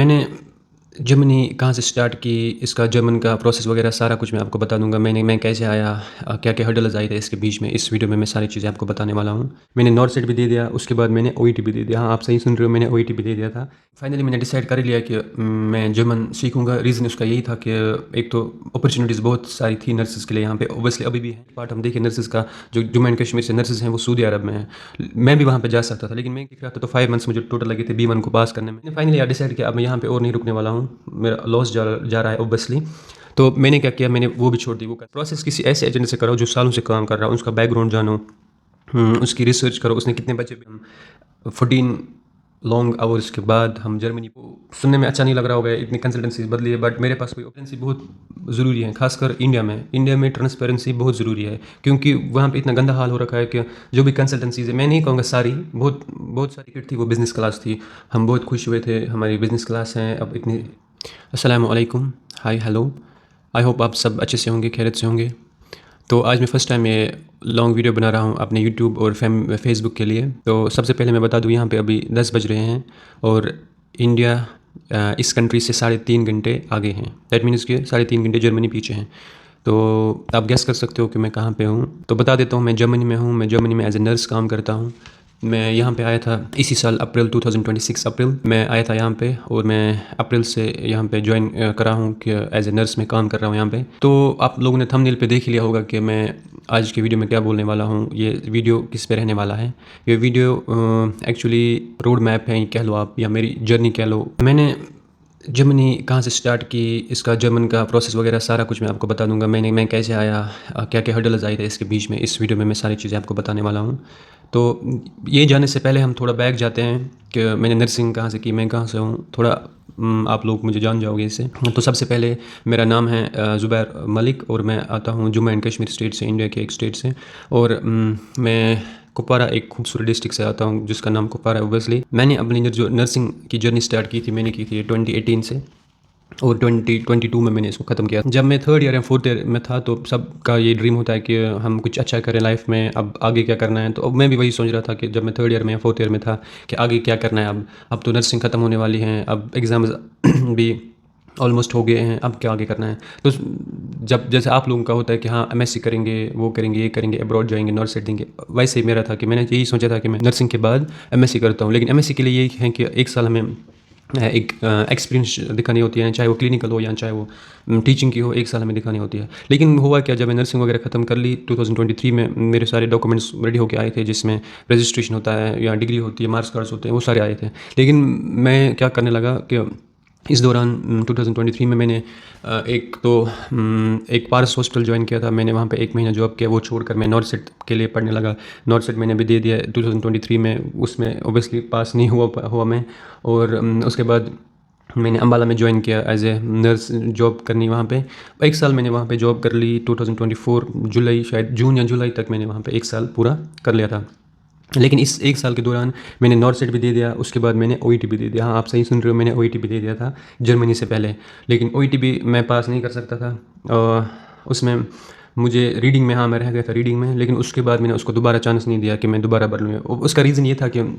मैंने जर्मनी कहाँ से स्टार्ट की, इसका जर्मन का प्रोसेस वगैरह सारा कुछ मैं आपको बता दूंगा। मैं कैसे आया, क्या-क्या हर्डल्स आए थे इसके बीच में, इस वीडियो में मैं सारी चीज़ें आपको बताने वाला हूँ। मैंने नॉर्थ सेट भी दे दिया, उसके बाद मैंने ओईटी भी दे दिया। हाँ, आप सही सुन रहे हो, मैंने ओईटी भी दे दिया था। फाइनली मैंने डिसाइड कर ही लिया कि मैं जर्मन सीखूंगा। रीज़न उसका यही था कि एक तो अपॉर्चुनिटीज़ बहुत सारी थी नर्सेज़ के लिए यहाँ पे, ऑब्वियसली अभी भी है। पार्ट हम देखें नर्सेज़ का, जो जम्मू एंड कश्मीर से नर्सेज़ हैं वो सऊदी अरब में हैं। मैं भी वहाँ पे जा सकता था, लेकिन मैं सीख रहा था तो 5 मंथ्स मुझे टोटल लगे थे B1 को पास करने में। मैंने फाइनली यार डिसाइड किया अब मैं यहाँ पे और नहीं रुकने वाला हूँ, मेरा लॉस जा रहा है ऑब्वियसली। तो मैंने क्या किया, मैंने वो भी छोड़ दी। वो प्रोसेस किसी ऐसे एजेंट से करो जो सालों से काम कर रहा हो, उसका बैकग्राउंड जानो, उसकी रिसर्च करो, उसने कितने बच्चे 14 लॉन्ग आवर्स के बाद हम जर्मनी को। सुनने में अच्छा नहीं लग रहा होगा, इतनी कंसल्टेंसी बदली है, बट मेरे पास कोई ऑप्शंसी बहुत ज़रूरी है, खासकर इंडिया में ट्रांसपेरेंसी बहुत ज़रूरी है, क्योंकि वहाँ पे इतना गंदा हाल हो रखा है कि जो भी कंसल्टेंसीज है, मैं नहीं कहूँगा सारी, बहुत बहुत सारी टिकट थी वो बिज़नेस क्लास थी। हम बहुत खुश हुए थे हमारी बिज़नेस क्लास हैं अब इतनी। अस्सलाम वालेकुम, हाय हेलो, आई होप आप सब अच्छे से होंगे, खैरियत से होंगे। तो आज मैं फ़र्स्ट टाइम ये लॉन्ग वीडियो बना रहा हूँ अपने यूट्यूब और फेसबुक के लिए। तो सबसे पहले मैं बता दूँ, यहाँ पे अभी 10 बज रहे हैं और इंडिया इस कंट्री से 3.5 घंटे आगे हैं। दैट मीन्स कि 3.5 घंटे जर्मनी पीछे हैं। तो आप गेस कर सकते हो कि मैं कहाँ पे हूँ। तो बता देता हूँ, मैं जर्मनी में हूँ। मैं जर्मनी में एज ए नर्स काम करता हूँ। मैं यहाँ पे आया था इसी साल अप्रैल 2026 अप्रैल मैं आया था यहाँ पे, और मैं अप्रैल से यहाँ पे ज्वाइन करा हूँ कि एज ए नर्स में काम कर रहा हूँ यहाँ पे। तो आप लोगों ने थंबनेल पे देख लिया होगा कि मैं आज के वीडियो में क्या बोलने वाला हूँ, ये वीडियो किस पे रहने वाला है। ये वीडियो एक्चुअली रोड मैप है कह लो आप, या मेरी जर्नी कह लो। मैंने जर्मनी कहाँ से स्टार्ट की, इसका जर्मन का प्रोसेस वगैरह सारा कुछ मैं आपको बता दूंगा। मैं कैसे आया, क्या-क्या हर्डल्स आए थे इसके बीच में, इस वीडियो में मैं सारी चीज़ें आपको बताने वाला हूँ। तो ये जानने से पहले हम थोड़ा बैक जाते हैं कि मैंने नर्सिंग कहाँ से की, मैं कहाँ से हूँ। थोड़ा आप लोग मुझे जान जाओगे इससे। तो सबसे पहले मेरा नाम है ज़ुबैर मलिक, और मैं आता हूँ जम्मू एंड कश्मीर स्टेट से, इंडिया के एक स्टेट से। और मैं कुपवारा, एक खूबसूरत डिस्ट्रिक्ट से आता हूँ जिसका नाम कुपवारा है। ओबियसली मैंने अपनी जो नर्सिंग की जर्नी स्टार्ट की थी, मैंने की थी 2018 से, और 2022 में मैंने इसको ख़त्म किया। जब मैं 3rd ईयर या 4th ईयर में था तो सबका ये ड्रीम होता है कि हम कुछ अच्छा करें लाइफ में, अब आगे क्या करना है। तो अब मैं भी वही सोच रहा था कि जब मैं 3rd ईयर में या 4th ईयर में था कि आगे क्या करना है। अब तो नर्सिंग ख़त्म होने वाली है, अब एग्ज़ाम्स भी ऑलमोस्ट हो गए हैं, अब क्या आगे करना है। तो जब जैसे आप लोगों का होता है कि हाँ एमएससी करेंगे, वो करेंगे, ये करेंगे, अब्रॉड जाएंगे, नॉर्थ सेट देंगे, वैसे ही मेरा था कि मैंने यही सोचा था कि मैं नर्सिंग के बाद एमएससी करता हूँ। लेकिन एमएससी के लिए यही है कि 1 साल हमें एक एक्सपीरियंस दिखानी होती है, चाहे वो क्लिनिकल हो या चाहे वो टीचिंग की हो, 1 साल हमें दिखानी होती है। लेकिन हुआ क्या, जब मैं नर्सिंग वगैरह ख़त्म कर ली 2023 में, मेरे सारे डॉक्यूमेंट्स रेडी होके आए थे, जिसमें रजिस्ट्रेशन होता है या डिग्री होती है, मार्क्स कार्ड्स होते हैं, वो सारे आए थे। लेकिन मैं क्या करने लगा कि इस दौरान 2023 में मैंने एक पारस हॉस्पिटल ज्वाइन किया था। मैंने वहाँ पे 1 महीना जॉब किया, वो छोड़कर मैं नॉर्थ सेट के लिए पढ़ने लगा। नॉर्थ सेट मैंने भी दे दिया 2023 में, उसमें ऑब्वियसली पास नहीं हुआ मैं। और उसके बाद मैंने अम्बाला में ज्वाइन किया एज ए नर्स जॉब करनी वहाँ पे। 1 साल मैंने वहाँ पे जॉब कर ली। 2024 जुलाई, शायद जून या जुलाई तक मैंने वहाँ पे 1 साल पूरा कर लिया था। लेकिन इस 1 साल के दौरान मैंने नॉर्थ सेट भी दे दिया, उसके बाद मैंने ओईटी भी दे दिया। हाँ, आप सही सुन रहे हो, मैंने ओईटी भी दे दिया था जर्मनी से पहले। लेकिन ओईटी भी मैं पास नहीं कर सकता था। उसमें मुझे रीडिंग में, हाँ मैं रह गया था रीडिंग में, लेकिन उसके बाद मैंने उसको दोबारा चांस नहीं दिया कि मैं दोबारा भर लूँ। उसका रीज़न ये था कि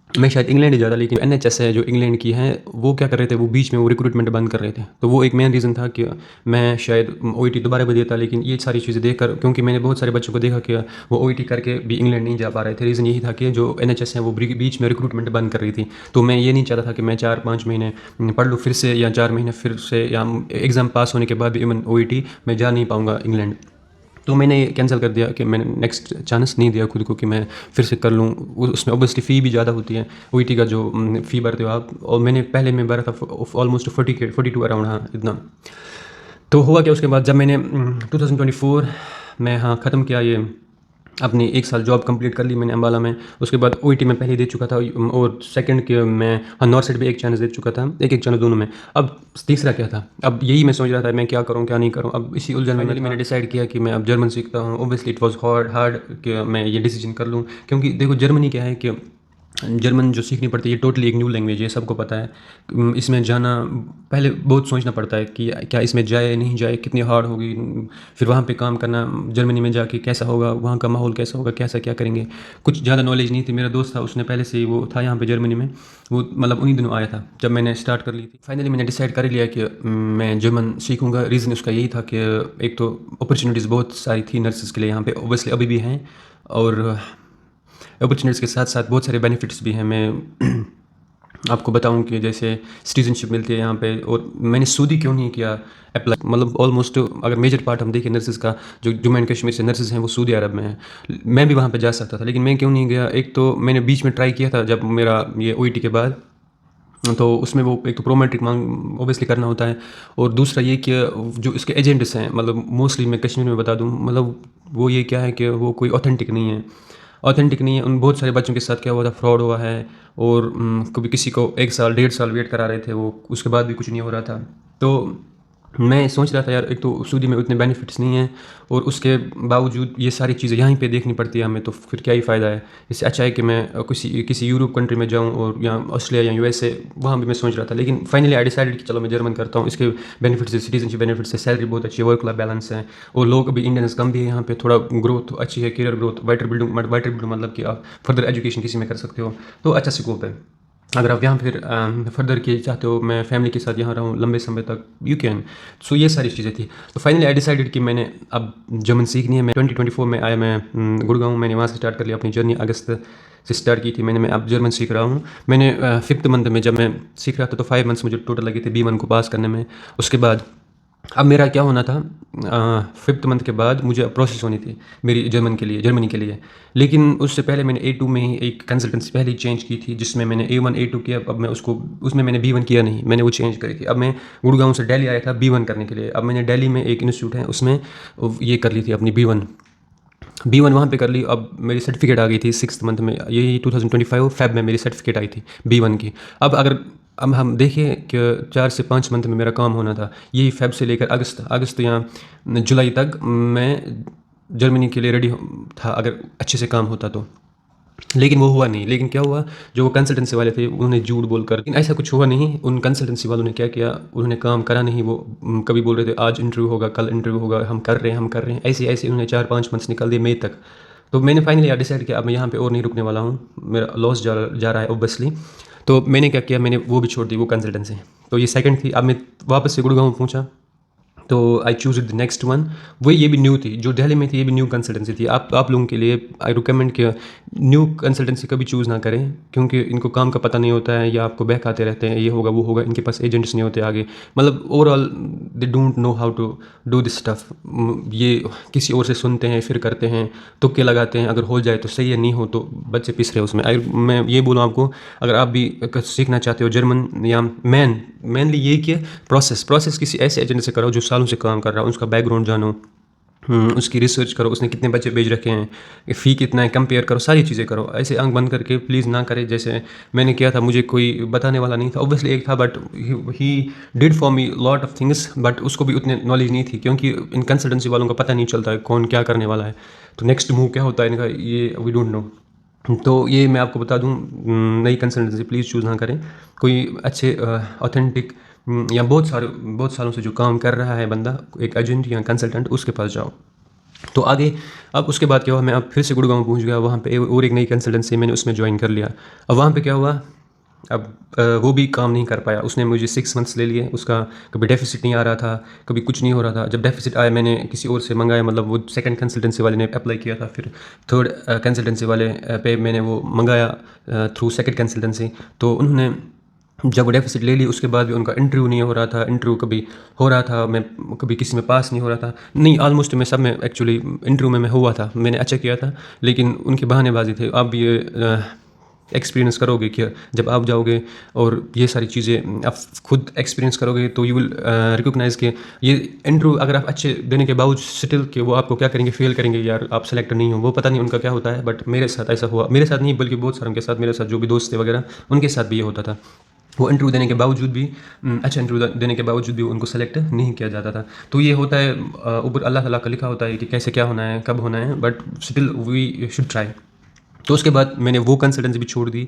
मैं शायद इंग्लैंड ही ज़्यादा, लेकिन एनएचएस है जो इंग्लैंड की है, वो क्या कर रहे थे, वो बीच में वो रिक्रूटमेंट बंद कर रहे थे। तो वो एक मेन रीज़न था कि मैं शायद ओईटी दोबारा भी देता। लेकिन ये सारी चीज़ें देखकर, क्योंकि मैंने बहुत सारे बच्चों को देखा कि वो ओईटी करके भी इंग्लैंड नहीं जा पा रहे थे, रीज़न यही था कि जो एनएचएस है वो बीच में रिक्रूटमेंट बंद कर रही थी। तो मैं ये नहीं चाहता था कि मैं 4-5 महीने पढ़ लूँ फिर से, या 4 महीने फिर से, या एग्ज़ाम पास होने के बाद भी इवन ओईटी मैं जा नहीं पाऊँगा इंग्लैंड। तो मैंने ये कैंसिल कर दिया कि मैंने नेक्स्ट चांस नहीं दिया खुद को कि मैं फिर से कर लूँ। उसमें ऑब्वियसली फ़ी भी ज़्यादा होती है, ओईटी का जो फ़ी भरते हो आप। और मैंने पहले में भरा था ऑलमोस्ट 42 अराउंड, हाँ इतना। तो हुआ क्या, उसके बाद जब मैंने 2024 में हाँ ख़त्म किया, ये अपनी 1 साल जॉब कंप्लीट कर ली मैंने अम्बाला में। उसके बाद ओईटी में पहले दे चुका था, और सेकंड के मैं हाँ नॉर्थ साइड भी एक चांस दे चुका था, एक चांस दोनों में। अब तीसरा क्या था, अब यही मैं सोच रहा था मैं क्या करूँ क्या नहीं करूँ। अब इसी उलझन में मैंने डिसाइड किया कि मैं अब जर्मन सीखता हूँ। ऑब्वियसली इट वाज हार्ड कि मैं ये डिसीजन कर लूँ, क्योंकि देखो जर्मनी क्या है कि जर्मन जो सीखनी पड़ती है, ये टोटली एक न्यू लैंग्वेज है, सबको पता है। इसमें जाना पहले बहुत सोचना पड़ता है कि क्या इसमें जाए नहीं जाए, कितनी हार्ड होगी, फिर वहाँ पे काम करना, जर्मनी में जाके कैसा होगा, वहाँ का माहौल कैसा होगा, कैसा क्या करेंगे। कुछ ज़्यादा नॉलेज नहीं थी। मेरा दोस्त था, उसने पहले से ही वो था यहाँ पे जर्मनी में, वो मतलब उन्हीं दिनों आया था जब मैंने स्टार्ट कर ली थी। फाइनली मैंने डिसाइड कर लिया कि मैं जर्मन सीखूँगा। रीज़न उसका यही था कि एक तो अपॉर्चुनिटीज़ बहुत सारी थी नर्सेज़ के लिए यहाँ पे, ओबियसली अभी भी हैं, और अपॉर्चुनिटीज़ के साथ साथ बहुत सारे बेनिफिट्स भी हैं। मैं आपको बताऊं कि जैसे सिटीजनशिप मिलती है यहाँ पे, और मैंने सऊदी क्यों नहीं किया अप्लाई, मतलब ऑलमोस्ट अगर मेजर पार्ट हम देखें नर्सेज़ का, जो जम्मू एंड कश्मीर से नर्सेज़ हैं वो सऊदी अरब में हैं। मैं भी वहाँ पे जा सकता था, लेकिन मैं क्यों नहीं गया। एक तो मैंने बीच में ट्राई किया था जब मेरा ये ओईटी के बाद, तो उसमें वो एक तो प्रोमेट्रिक मांग ओबियसली करना होता है, और दूसरा ये कि जो इसके एजेंट्स हैं, मतलब मोस्टली मैं कश्मीर में बता दूं, मतलब वो ये क्या है कि वो कोई ऑथेंटिक नहीं है, ऑथेंटिक नहीं है। उन बहुत सारे बच्चों के साथ क्या हुआ था, फ्रॉड हुआ है, और कभी किसी को 1 साल 1.5 साल वेट करा रहे थे वो, उसके बाद भी कुछ नहीं हो रहा था। तो मैं सोच रहा था यार, एक तो सऊदी में उतने बेनिफिट्स नहीं हैं, और उसके बावजूद ये सारी चीज़ें यहीं पे देखनी पड़ती है हमें, तो फिर क्या ही फ़ायदा है। इससे अच्छा है कि मैं किसी किसी यूरोप कंट्री में जाऊँ, और या ऑस्ट्रेलिया या यूएसए, वहाँ भी मैं सोच रहा था। लेकिन फाइनली आई डिसाइडेड कि चलो मैं जर्मन करता हूँ। इसके बेनिफिट्स है, सिटीजनशिप बेनिफिट्स है, सैलरी बहुत अच्छी है, वर्क लाइफ बैलेंस है, और लोग अभी इंडियंस कम भी है यहाँ पे, थोड़ा ग्रोथ अच्छी है, करियर ग्रोथ, वाइटर बिल्डिंग मतलब कि आप फर्दर एजुकेशन किसी में कर सकते हो, तो अच्छा स्कोप है। अगर आप यहाँ फिर फर्दर के चाहते हो, मैं फैमिली के साथ यहाँ रहूँ लंबे समय तक, यू कैन। सो ये सारी चीज़ें थी। तो फाइनली आई डिसाइडेड कि मैंने अब जर्मन सीखनी है। मैं 2024 में आया, मैं गुड़गांव, मैंने वहाँ से स्टार्ट कर लिया अपनी जर्नी। अगस्त से स्टार्ट की थी मैंने, मैं अब जर्मन सीख रहा हूँ। मैंने 5th मंथ में जब मैं सीख रहा था, तो 5 मंथ्स मुझे टोटल लगे थे B1 को पास करने में। उसके बाद अब मेरा क्या होना था, 5th मंथ के बाद मुझे प्रोसेस होनी थी मेरी जर्मनी के लिए। लेकिन उससे पहले मैंने A2 में ही एक कंसल्टेंसी पहले ही चेंज की थी, जिसमें मैंने A1 A2 किया। अब मैं उसमें मैंने B1 किया नहीं, मैंने वो चेंज करी थी। अब मैं गुड़गांव से दिल्ली आया था B1 करने के लिए। अब मैंने दिल्ली में एक इंस्टीट्यूट है, उसमें ये कर ली थी अपनी B1 वहाँ पे कर ली। अब मेरी सर्टिफिकेट आ गई थी 6th मंथ में, यही 2025 फेब में मेरी सर्टिफिकेट आई थी B1 की। अब हम देखें कि 4 से 5 मंथ में मेरा काम होना था, यही फेब से लेकर अगस्त या जुलाई तक मैं जर्मनी के लिए रेडी था, अगर अच्छे से काम होता तो। लेकिन वो हुआ नहीं। लेकिन क्या हुआ, जो वो कंसल्टेंसी वाले थे उन्होंने झूठ बोलकर, लेकिन ऐसा कुछ हुआ नहीं। उन कंसल्टेंसी वालों ने क्या किया, उन्होंने काम करा नहीं। वो कभी बोल रहे थे आज इंटरव्यू होगा, कल इंटरव्यू होगा, हम कर रहे हैं, ऐसे ऐसे उन्होंने 4-5 मंथ्स निकाल दिए मई तक। तो मैंने फाइनली डिसाइड किया अब मैं यहाँ पे और नहीं रुकने वाला हूँ, मेरा लॉस जा रहा है ऑब्वियसली। तो मैंने क्या किया, मैंने वो भी छोड़ दी, वो कंसल्टेंसी। तो ये सेकंड थी। अब मैं वापस से गुड़गांव पहुँचा, तो I choose the next one. वो ये भी न्यू थी, जो दिल्ली में थी ये भी न्यू कंसल्टेंसी थी। आप लोगों के लिए आई रिकमेंड कि न्यू कंसल्टेंसी कभी चूज़ ना करें, क्योंकि इनको काम का पता नहीं होता है, या आपको बहकाते रहते हैं, ये होगा वो होगा, इनके पास एजेंट्स नहीं होते आगे। मतलब overall they don't know how to do this stuff. ये किसी और से सुनते हैं, फिर करते हैं, तुक्के लगाते हैं, अगर हो जाए तो सही है, नहीं हो तो बच्चे पिस रहे उसमें। मैं ये बोलूँ आपको, अगर आप भी सीखना चाहते हो जर्मन, या मेनली ये कि प्रोसेस किसी ऐसे एजेंट से करो जो सालों से काम कर रहा हो, उसका बैकग्राउंड जानो, उसकी रिसर्च करो, उसने कितने बच्चे भेज रखे हैं, फ़ी कितना है, कंपेयर करो, सारी चीज़ें करो। ऐसे आंख बंद करके प्लीज़ ना करें जैसे मैंने किया था। मुझे कोई बताने वाला नहीं था, ऑब्वियसली एक था, but he did for me lot of things, but उसको भी उतने नॉलेज नहीं थी, क्योंकि इन कंसल्टेंसी वालों का पता नहीं चलता है कौन क्या करने वाला है, तो नेक्स्ट मूव क्या होता है इनका, ये वी डोंट नो। तो ये मैं आपको बता दूं, नई कंसल्टेंसी प्लीज़ चूज़ ना करें। कोई अच्छे ऑथेंटिक, या बहुत सालों से जो काम कर रहा है बंदा, एक एजेंट या कंसल्टेंट, उसके पास जाओ। तो आगे अब उसके बाद क्या हुआ, मैं अब फिर से गुड़गांव पहुंच गया। वहाँ पे और एक नई कंसल्टेंसी मैंने उसमें ज्वाइन कर लिया। अब वहाँ पे क्या हुआ, अब वो भी काम नहीं कर पाया। उसने मुझे 6 मंथ्स ले लिए, उसका कभी डेफिसिट नहीं आ रहा था, कभी कुछ नहीं हो रहा था। जब डेफिसिट आया मैंने किसी और से मंगाया, मतलब वो सेकंड कंसल्टेंसी वाले ने अप्लाई किया था, फिर थर्ड कंसल्टेंसी वाले पे मैंने वो मंगाया थ्रू सेकंड कंसल्टेंसी। तो उन्होंने जब वो डेफिसिट ले ली, उसके बाद भी उनका इंटरव्यू नहीं हो रहा था। इंटरव्यू कभी हो रहा था, मैं कभी किसी में पास नहीं हो रहा था, नहीं ऑलमोस्ट मैं सब में एक्चुअली इंटरव्यू में मैं हुआ था, मैंने अच्छा किया था, लेकिन उनकी बहानेबाजी थे। आप ये एक्सपीरियंस करोगे कि जब आप जाओगे और ये सारी चीज़ें आप खुद एक्सपीरियंस करोगे, तो यू विल रिकॉग्नाइज कि ये इंटरव्यू अगर आप अच्छे देने के बावजूद स्टिल कि वो आपको क्या करेंगे, फेल करेंगे, यार आप सेलेक्ट नहीं हो, वो पता नहीं उनका क्या होता है। बट मेरे साथ ऐसा हुआ, मेरे साथ नहीं बल्कि बहुत सारों के साथ, मेरे साथ जो भी दोस्त थे वगैरह, उनके साथ भी ये होता था। वो इंटरव्यू देने के बावजूद भी, अच्छा इंटरव्यू देने के बावजूद भी उनको सेलेक्ट नहीं किया जाता था। तो ये होता है, ऊपर अल्लाह ताला का लिखा होता है कि कैसे क्या होना है, कब होना है, but still we should try. तो उसके बाद मैंने वो कंसल्टेंसी भी छोड़ दी।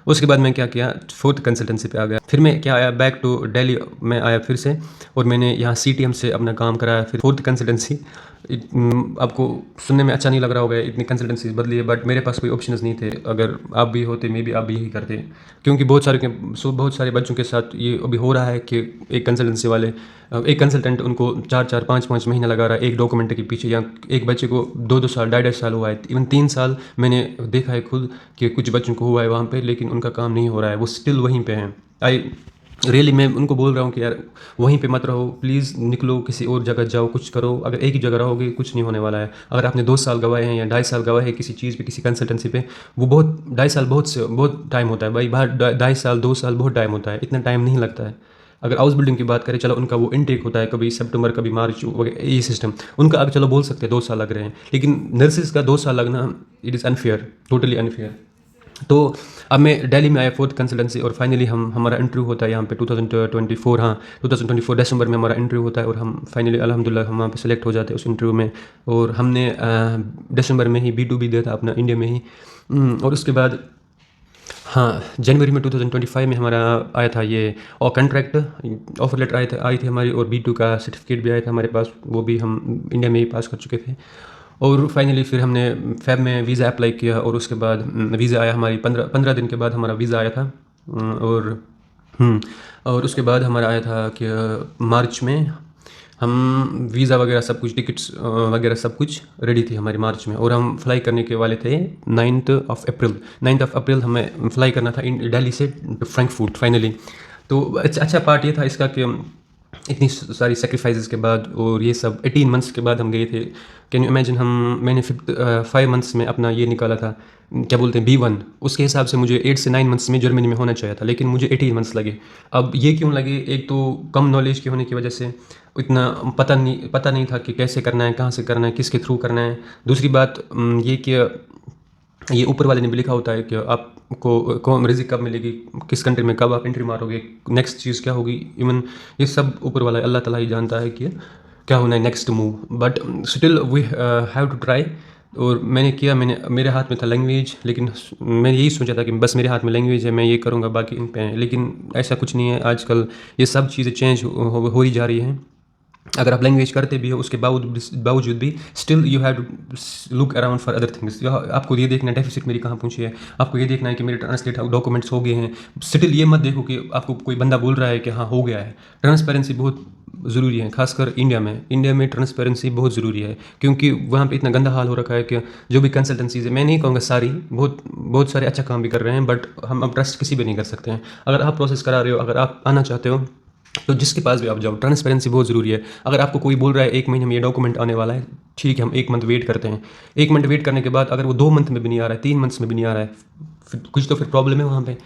उसके बाद मैं क्या किया, फोर्थ कंसल्टेंसी पे आ गया। फिर मैं क्या आया, बैक टू दिल्ली में आया फिर से, और मैंने यहाँ CTM से अपना काम कराया। फिर फोर्थ कंसल्टेंसी, आपको सुनने में अच्छा नहीं लग रहा होगा, इतनी कंसल्टेंसी बदली है, बट मेरे पास कोई ऑप्शंस नहीं थे। अगर आप भी होते, मे बी आप भी यही करते, क्योंकि बहुत सारे बच्चों के साथ ये अभी हो रहा है कि एक कंसल्टेंसी वाले, एक कंसल्टेंट उनको 4-4 5-5 महीना लगा रहा है एक डॉक्यूमेंट के पीछे, या एक बच्चे को 2-2 साल 2.5 साल हुआ है, इवन 3 साल मैंने देखा है खुद कि कुछ बच्चों को हुआ है वहाँ पे, लेकिन उनका काम नहीं हो रहा है, वो स्टिल वहीं पे हैं। आई रियली मैं उनको बोल रहा हूँ कि यार वहीं पे मत रहो, प्लीज़ निकलो, किसी और जगह जाओ, कुछ करो। अगर एक ही जगह रहोगे कुछ नहीं होने वाला है। अगर आपने 2 साल गवाए हैं या 2.5 साल गवाए हैं किसी चीज़ पे, किसी कंसल्टेंसी पे, वो बहुत 2.5 साल बहुत टाइम होता है भाई। बाहर 2.5 साल 2 साल बहुत टाइम होता है, इतना टाइम नहीं लगता है। अगर हाउस बिल्डिंग की बात करें, चलो उनका वो इनटेक होता है कभी सितंबर कभी मार्च वगैरह, ये सिस्टम उनका, अब चलो बोल सकते हैं 2 साल लग रहे हैं, लेकिन नर्सिस का 2 साल लगना, it is unfair, totally unfair. तो अब मैं दिल्ली में आया फोर्थ कंसल्टेंसी, और फाइनली हमारा इंटरव्यू होता है यहाँ पे 2024, हाँ 2024 दिसंबर में हमारा इंटरव्यू होता है, और हम फाइनली अल्हम्दुलिल्लाह हम वहाँ पे सेलेक्ट हो जाते हैं उस इंटरव्यू में। और हमने दिसंबर में ही B2B दिया था अपना इंडिया में ही। और उसके बाद हाँ जनवरी में 2025 में हमारा आया था ये, और कॉन्ट्रैक्ट ऑफर लेटर आई थी हमारी, और B2 का सर्टिफिकेट भी आया था हमारे पास, वो भी हम इंडिया में ही पास कर चुके थे। और फाइनली फिर हमने फेब में वीज़ा अप्लाई किया, और उसके बाद वीज़ा आया हमारी 15 दिन के बाद हमारा वीज़ा आया था। और और उसके बाद हमारा आया था कि मार्च में हम वीज़ा वगैरह सब कुछ, टिकट्स वगैरह सब कुछ रेडी थी हमारी मार्च में, और हम फ्लाई करने के वाले थे 9 अप्रैल हमें फ्लाई करना था दिल्ली से फ्रैंकफर्ट फाइनली। तो अच्छा पार्ट ये था इसका कि इतनी सारी सेक्रीफाइसेस के बाद, और ये सब 18 मंथ्स के बाद हम गए थे। कैन यू इमेजिन, मैंने 5 मंथ्स में अपना ये निकाला था, क्या बोलते हैं, B1। उसके हिसाब से मुझे 8 से 9 मंथ्स में जर्मनी में होना चाहिए था, लेकिन मुझे 18 मंथ्स लगे। अब ये क्यों लगे, एक तो कम नॉलेज की होने की वजह से, इतना पता नहीं था कि कैसे करना है, कहाँ से करना है, किसके थ्रू करना है। दूसरी बात ये कि ये ऊपर वाले ने भी लिखा होता है कि आपको कौन रिजिक कब मिलेगी, किस कंट्री में कब आप एंट्री मारोगे, नेक्स्ट चीज़ क्या होगी, इवन ये सब ऊपर वाला अल्लाह ताला ही जानता है कि क्या होना है next move. But still we have to try. और मैंने किया, मेरे हाथ में था लैंग्वेज, लेकिन मैंने यही सोचा था कि बस मेरे हाथ में लैंग्वेज है, मैं ये करूँगा, बाकी इन पे है। लेकिन ऐसा कुछ नहीं है, आजकल ये सब चीज़ें चेंज हो ही जा रही हैं। अगर आप लैंग्वेज करते भी हो, उसके बावजूद भी still you have to look around for other things. आपको ये देखना है डेफिसिट मेरी कहाँ पहुँची है, आपको ये देखना है कि मेरे ट्रांसलेट डॉक्यूमेंट्स हो गए हैं। स्टिल ये मत देखो कि आपको कोई बंदा बोल रहा है कि हाँ हो गया है। ट्रांसपेरेंसी बहुत ज़रूरी है, खासकर इंडिया में ट्रांसपेरेंसी बहुत ज़रूरी है, क्योंकि वहाँ पे इतना गंदा हाल हो रखा है कि जो भी कंसल्टेंसीज है, मैं नहीं कहूँगा सारी, बहुत सारे अच्छा काम भी कर रहे हैं, बट हम अब ट्रस्ट किसी पे नहीं कर सकते हैं। अगर आप प्रोसेस करा रहे हो, अगर आप आना चाहते हो, तो जिसके पास भी आप जाओ, ट्रांसपेरेंसी बहुत ज़रूरी है। अगर आपको कोई बोल रहा है 1 महीने में ये डॉक्यूमेंट आने वाला है, ठीक है हम 1 मंथ वेट करते हैं। 1 मंथ वेट करने के बाद अगर वो 2 मंथ में भी नहीं आ रहा है, 3 मंथ्स में भी नहीं आ रहा है, फिर कुछ तो फिर प्रॉब्लम है वहाँ पे,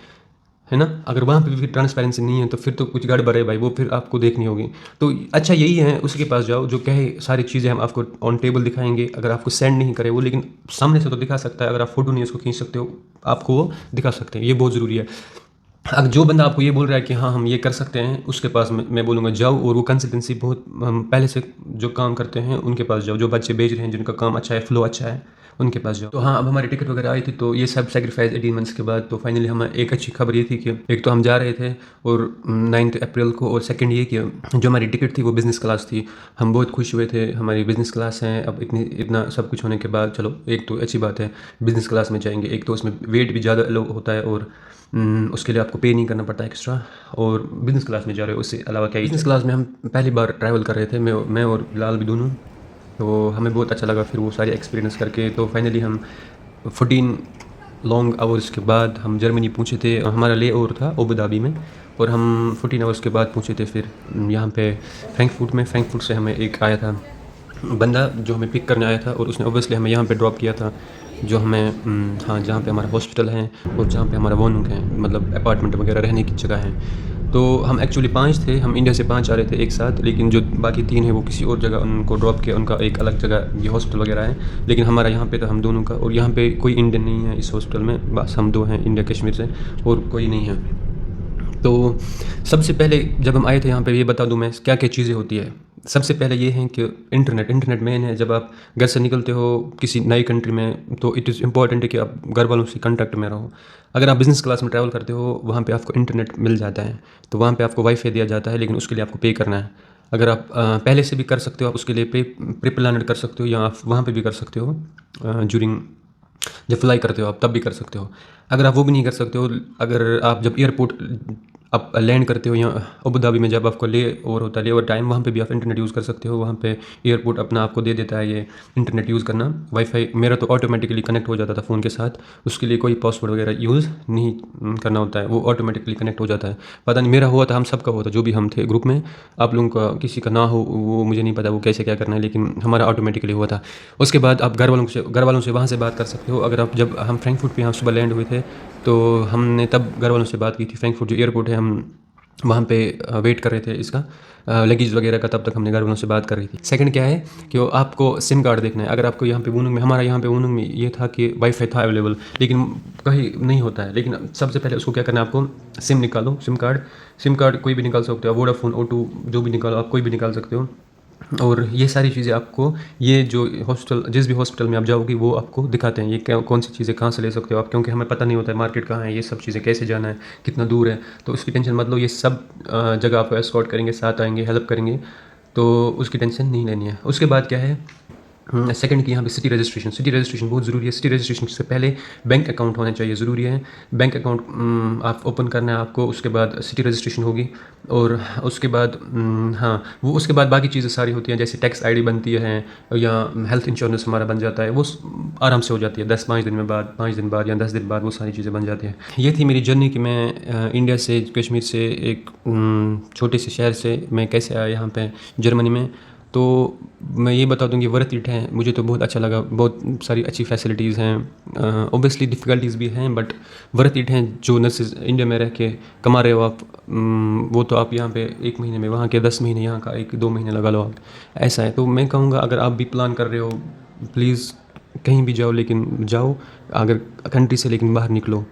है ना। अगर वहाँ पे भी फिर ट्रांसपेरेंसी नहीं है, तो फिर तो कुछ गड़बड़ है भाई, वो फिर आपको देखनी होगी। तो अच्छा यही है, उसके पास जाओ जो कहे सारी चीज़ें हम आपको ऑन टेबल दिखाएंगे। अगर आपको सेंड नहीं करे वो, लेकिन सामने से तो दिखा सकता है। अगर आप फोटो नहीं उसको खींच सकते हो, आपको वो दिखा सकते हैं, ये बहुत ज़रूरी है। अगर जो बंदा आपको ये बोल रहा है कि हाँ हम ये कर सकते हैं, उसके पास मैं बोलूँगा जाओ। और वो कंसल्टेंसी बहुत पहले से जो काम करते हैं उनके पास जाओ, जो बच्चे भेज रहे हैं, जिनका काम अच्छा है, फ्लो अच्छा है, उनके पास जाओ। तो हाँ, अब हमारी टिकट वगैरह आई थी, तो ये सब सेक्रीफाइस 18 मंथ्स के बाद, तो फाइनली हमें एक अच्छी खबर ये थी कि एक तो हम जा रहे थे, और 9 अप्रैल को, और सेकंड ये कि जो हमारी टिकट थी वो बिज़नेस क्लास थी। हम बहुत खुश हुए थे, हमारी बिज़नेस क्लास है अब। इतना सब कुछ होने के बाद चलो एक तो अच्छी बात है, बिज़नेस क्लास में जाएंगे। एक तो उसमें वेट भी ज़्यादा लो होता है, और उसके लिए आपको पे नहीं करना पड़ता एक्स्ट्रा, और बिज़नेस क्लास में जा रहे हो, उससे अलावा क्या। बिज़नेस क्लास में हम पहली बार ट्रैवल कर रहे थे, मैं और बिलाल भी दोनों, तो हमें बहुत अच्छा लगा फिर वो सारे एक्सपीरियंस करके। तो फाइनली हम 14 लॉन्ग आवर्स के बाद हम जर्मनी पहुँचे थे। हमारा ले ओवर था अबू धाबी में, और हम 14 आवर्स के बाद पहुँचे थे फिर यहाँ पे फ्रैंकफर्ट से हमें एक आया था बंदा जो हमें पिक करने आया था, और उसने ऑब्वियसली हमें यहाँ पे ड्रॉप किया था, जो हमें हाँ जहाँ पे हमारा हॉस्पिटल है और जहाँ पे हमारा वॉनुक है, मतलब अपार्टमेंट वगैरह रहने की जगह है। तो हम एक्चुअली 5 थे, हम इंडिया से 5 आ रहे थे एक साथ, लेकिन जो बाकी 3 हैं वो किसी और जगह उनको ड्रॉप किया, उनका एक अलग जगह ये हॉस्पिटल वगैरह है। लेकिन हमारा यहाँ पे था हम दोनों का, और यहाँ पे कोई इंडियन नहीं है इस हॉस्पिटल में, बस हम 2 हैं इंडिया कश्मीर से, और कोई नहीं है। तो सबसे पहले जब हम आए थे यहाँ पे, ये बता दूँ मैं क्या क्या चीज़ें होती है। सबसे पहले ये है कि इंटरनेट मेन है। जब आप घर से निकलते हो किसी नई कंट्री में, तो इट इज़ इम्पॉर्टेंट है कि आप घर वालों से कांटेक्ट में रहो। अगर आप बिज़नेस क्लास में ट्रैवल करते हो, वहाँ पे आपको इंटरनेट मिल जाता है, तो वहाँ पे आपको वाईफाई दिया जाता है, लेकिन उसके लिए आपको पे करना है। अगर आप पहले से भी कर सकते हो, आप उसके लिए प्री प्लान कर सकते हो, या आप वहाँ पे भी कर सकते हो ड्यूरिंग जब फ्लाई करते हो आप, तब भी कर सकते हो। अगर आप वो भी नहीं कर सकते हो, अगर आप जब एयरपोर्ट आप लैंड करते हो या अबू धाबी में जब आपको ले ओवर होता है, ले ओवर टाइम, वहाँ पे भी आप इंटरनेट यूज़ कर सकते हो। वहाँ पे एयरपोर्ट अपना आपको दे देता है ये इंटरनेट यूज़ करना। वाईफाई मेरा तो ऑटोमेटिकली कनेक्ट हो जाता था फ़ोन के साथ, उसके लिए कोई पासवर्ड वगैरह यूज़ नहीं करना होता है, वो ऑटोमेटिकली कनेक्ट हो जाता है। पता नहीं मेरा हुआ था, हम सबका हुआ था जो भी हम थे ग्रुप में। आप लोगों का किसी का ना हो वो मुझे नहीं पता वो कैसे क्या करना है, लेकिन हमारा ऑटोमेटिकली हुआ था। उसके बाद आप घर वालों से वहाँ से बात कर सकते हो। अगर आप जब हम फ्रैंकफर्ट पे यहाँ सुबह लैंड हुए थे, तो हमने तब घर वालों से बात की थी। फ्रैंकफर्ट जो एयरपोर्ट है, हम वहाँ पे वेट कर रहे थे इसका लगेज वगैरह का, तब तक हमने घर वालों से बात कर रही थी। सेकंड क्या है कि आपको सिम कार्ड देखना है। अगर आपको यहाँ पे वुनुंग में, हमारा यहाँ पे वुनुंग में ये था कि वाईफाई था अवेलेबल, लेकिन कहीं नहीं होता है। लेकिन सबसे पहले उसको क्या करना है, आपको सिम निकालो, सिम कार्ड कोई भी निकाल सकते हो, वोडाफोन, O2 जो भी निकालो आप, कोई भी निकाल सकते हो। और ये सारी चीज़ें आपको, ये जो हॉस्पिटल, जिस भी हॉस्पिटल में आप जाओगे वो आपको दिखाते हैं ये क्या कौन सी चीज़ें कहाँ से ले सकते हो आप, क्योंकि हमें पता नहीं होता है मार्केट कहाँ है, ये सब चीज़ें कैसे जाना है, कितना दूर है। तो उसकी टेंशन मत लो, ये सब जगह आपको एस्कॉर्ट करेंगे, साथ आएंगे, हेल्प करेंगे, तो उसकी टेंशन नहीं लेनी है। उसके बाद क्या है, सेकंड की यहाँ पे सिटी रजिस्ट्रेशन बहुत ज़रूरी है। सिटी रजिस्ट्रेशन से पहले बैंक अकाउंट होना चाहिए, ज़रूरी है। बैंक अकाउंट आप ओपन करना है आपको, उसके बाद सिटी रजिस्ट्रेशन होगी। और उसके बाद हाँ, वो उसके बाद बाकी चीज़ें सारी होती हैं, जैसे टैक्स आईडी बनती है, या हेल्थ इंश्योरेंस हमारा बन जाता है, वो आराम से हो जाती है 5 दिन में बाद, 5 दिन बाद या 10 दिन बाद वो सारी चीज़ें बन जाती हैं। ये थी मेरी जर्नी कि मैं इंडिया से, कश्मीर से, एक छोटे से शहर से मैं कैसे आया यहाँ पे जर्मनी में। तो मैं ये बता दूँ कि वर्थ इट है, मुझे तो बहुत अच्छा लगा। बहुत सारी अच्छी फैसिलिटीज़ हैं, ओबियसली डिफ़िकल्टीज़ भी हैं, बट वर्थ इट हैं। जो नर्सेज इंडिया में रह के कमा रहे हो आप, वो तो आप यहाँ पे 1 महीने में, वहाँ के 10 महीने, यहाँ का 1-2 महीने लगा लो आप, ऐसा है। तो मैं कहूँगा अगर आप भी प्लान कर रहे हो, प्लीज़ कहीं भी जाओ, लेकिन जाओ अगर कंट्री से, लेकिन बाहर निकलो।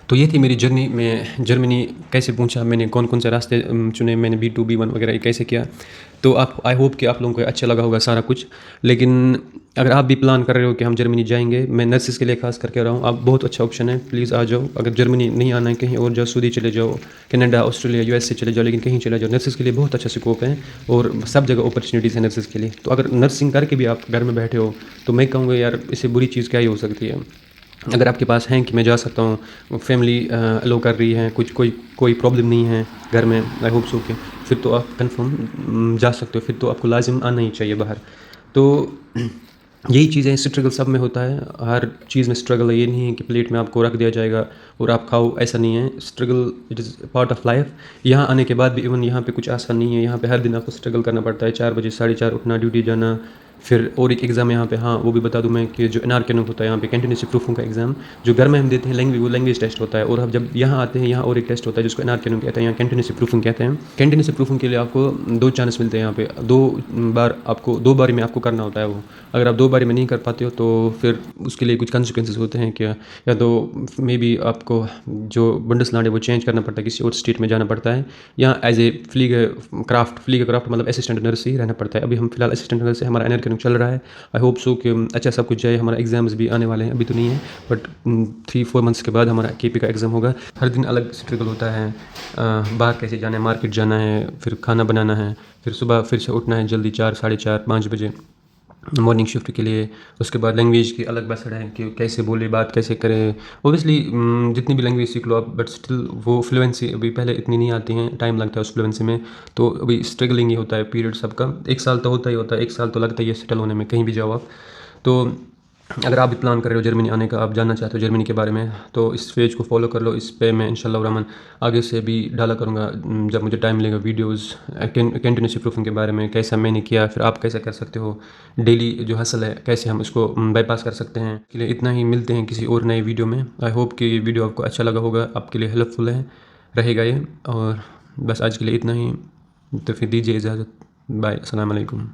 तो ये थी मेरी जर्नी। मैं जर्मनी कैसे पहुंचा, मैंने कौन कौन से रास्ते चुने, मैंने B2 B1 वगैरह ये कैसे किया। तो आप, आई होप कि आप लोगों को अच्छा लगा होगा सारा कुछ। लेकिन अगर आप भी प्लान कर रहे हो कि हम जर्मनी जाएंगे, मैं नर्सिस के लिए खास करके रहा हूँ, आप बहुत अच्छा ऑप्शन है, प्लीज़ आ जाओ। अगर जर्मनी नहीं आना है, कहीं और जाओ, सऊदी चले जाओ, कनाडा, ऑस्ट्रेलिया, US से चले जाओ, लेकिन कहीं चले जाओ, नर्सिस के लिए बहुत अच्छा स्कोप है और सब जगह अपॉर्चुनिटीज़ है नर्सिस के लिए। तो अगर नर्सिंग करके भी आप घर में बैठे हो, तो मैं कहूँगा यार, इससे बुरी चीज़ क्या ही हो सकती है। अगर आपके पास है कि मैं जा सकता हूँ, फैमिली अलो कर रही है, कुछ कोई प्रॉब्लम नहीं है घर में, आई होप सो, के फिर तो आप कंफर्म जा सकते हो, फिर तो आपको लाजिम आना ही चाहिए बाहर। तो यही चीज़ है, स्ट्रगल सब में होता है, हर चीज़ में स्ट्रगल है। ये नहीं है कि प्लेट में आपको रख दिया जाएगा और आप खाओ, ऐसा नहीं है। Struggle it is part of life. यहाँ आने के बाद भी इवन यहाँ पे कुछ आसान नहीं है, यहाँ पे हर दिन आपको स्ट्रगल करना पड़ता है। 4 बजे 4:30 उठना, ड्यूटी जाना। फिर और एक एग्ज़ाम यहाँ पे, हाँ वो भी बता दूँ मैं, कि जो NRKN होता है यहाँ पे, कंटिन्यूस प्रूफिंग का एग्ज़ाम, जो घर में हम देते हैं लैंग्वेज, वो लैंग्वेज टेस्ट होता है। और हम जब यहाँ आते हैं, यहाँ और एक टेस्ट होता है जिसको NRKN कहते हैं, यहाँ कंटिन्यूस प्रूफिंग कहते हैं। कंटिन्यूस प्रूफिंग के लिए आपको 2 चांस मिलते हैं यहाँ पे, 2 बारी में आपको करना होता है वो। अगर आप 2 बारी में नहीं कर पाते हो, तो फिर उसके लिए कुछ कंसिक्वेंसेस होते हैं क्या, या तो मे बी आपको जो बंडसलैंड है वो चेंज करना पड़ता है, किसी और स्टेट में जाना पड़ता है, या एज ए फ्लीग क्राफ्ट मतलब असिस्टेंट नर्स ही रहना पड़ता है। अभी हम फिलहाल असिस्टेंट नर्स से, हमारा NRKN चल रहा है। आई होप सो कि अच्छा सब कुछ जाए। हमारा एग्ज़ाम्स भी आने वाले हैं, अभी तो नहीं है, बट 3-4 मंथ्स के बाद हमारा KP का एग्ज़ाम होगा। हर दिन अलग स्ट्रगल होता है, बाहर कैसे जाना है, मार्केट जाना है, फिर खाना बनाना है, फिर सुबह फिर से उठना है जल्दी 4, 4:30, 5 बजे मॉर्निंग शिफ्ट के लिए। उसके बाद लैंग्वेज की अलग बसड़ है कि कैसे बोले, बात कैसे करें। ओबियसली जितनी भी लैंग्वेज सीख लो आप, बट स्टिल वो फ्लुएंसी अभी पहले इतनी नहीं आती हैं, टाइम लगता है उस फ्लुएंसी में। तो अभी स्ट्रगलिंग ही होता है पीरियड सबका। 1 साल तो होता ही होता है, 1 साल तो लगता ही है सेटल होने में, कहीं भी जाओ आप। तो अगर आप भी प्लान कर रहे हो जर्मनी आने का, आप जानना चाहते हो जर्मनी के बारे में, तो इस पेज को फॉलो कर लो। इस पे मैं इंशाल्लाह रहमान आगे से भी डाला करूँगा, जब मुझे टाइम मिलेगा, वीडियोस कंटिन्यूस प्रूफिंग के बारे में, कैसा मैंने किया, फिर आप कैसे कर सकते हो। डेली जो हसल है, कैसे हम इसको बाईपास कर सकते हैं। के लिए इतना ही, मिलते हैं किसी और नए वीडियो में। आई होप कि ये वीडियो आपको अच्छा लगा होगा, आपके लिए हेल्पफुल है रहेगा ये। और बस आज के लिए इतना ही, तो फिर दीजिए इजाज़त। बाय, अस्सलाम वालेकुम।